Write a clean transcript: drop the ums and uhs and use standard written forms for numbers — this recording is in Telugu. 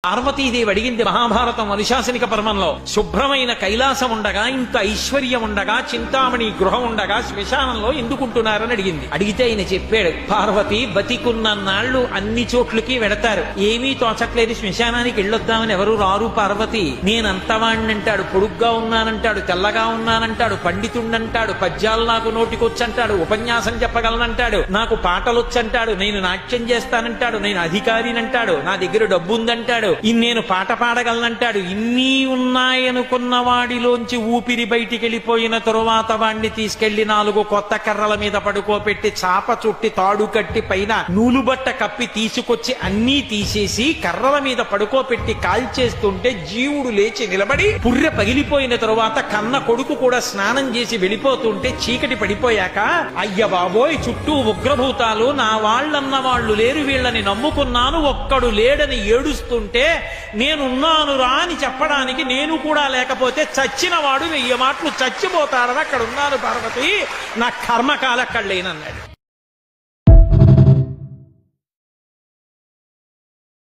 పార్వతీదేవి అడిగింది మహాభారతం అనుశాసనిక పర్వంలో, శుభ్రమైన కైలాసం ఉండగా, ఇంత ఐశ్వర్యం ఉండగా, చింతామణి గృహం ఉండగా శ్మశానంలో ఎందుకుంటున్నారని అడిగింది. అడిగితే ఆయన చెప్పాడు, పార్వతి బతికున్న నాళ్లు అన్ని చోట్లకి వెడతారు, ఏమీ తోచట్లేదు, శ్మశానానికి వెళ్ళొద్దామని ఎవరు రారు పార్వతి. నేనంతవాణ్ణంటాడు, పొడుగ్గా ఉన్నానంటాడు, తెల్లగా ఉన్నానంటాడు, పండితుండంటాడు, పద్యాలు నాకు నోటికొచ్చంటాడు, ఉపన్యాసం చెప్పగలనంటాడు, నాకు పాటలొచ్చంటాడు, నేను నాట్యం చేస్తానంటాడు, నేను అధికారినంటాడు, నా దగ్గర డబ్బుందంటాడు, నేను పాట పాడగలనంటాడు. ఇన్ని ఉన్నాయనుకున్న వాడిలోంచి ఊపిరి బయటికి వెళ్ళిపోయిన తరువాత వాణ్ణి తీసుకెళ్లి 4 కొత్త కర్రల మీద పడుకోపెట్టి చాప చుట్టి తాడు కట్టి పైన నూలుబట్ట కప్పి తీసుకొచ్చి అన్నీ తీసేసి కర్రల మీద పడుకోపెట్టి కాల్చేస్తుంటే జీవుడు లేచి నిలబడి పుర్రె పగిలిపోయిన తరువాత కన్న కొడుకు కూడా స్నానం చేసి వెళ్ళిపోతుంటే చీకటి పడిపోయాక, అయ్య బాబోయ్ చుట్టూ ఉగ్రభూతాలు, నా వాళ్ళన్న వాళ్ళు లేరు, వీళ్ళని నమ్ముకున్నాను, ఒక్కడు లేడని ఏడుస్తుంటే నేనున్నాను రా అని చెప్పడానికి నేను కూడా లేకపోతే చచ్చిన వాడు 1000 మాటలు చచ్చిపోతాడని అక్కడ ఉన్నాను పార్వతి, నా కర్మకాల అక్కడ లేనన్నాడు.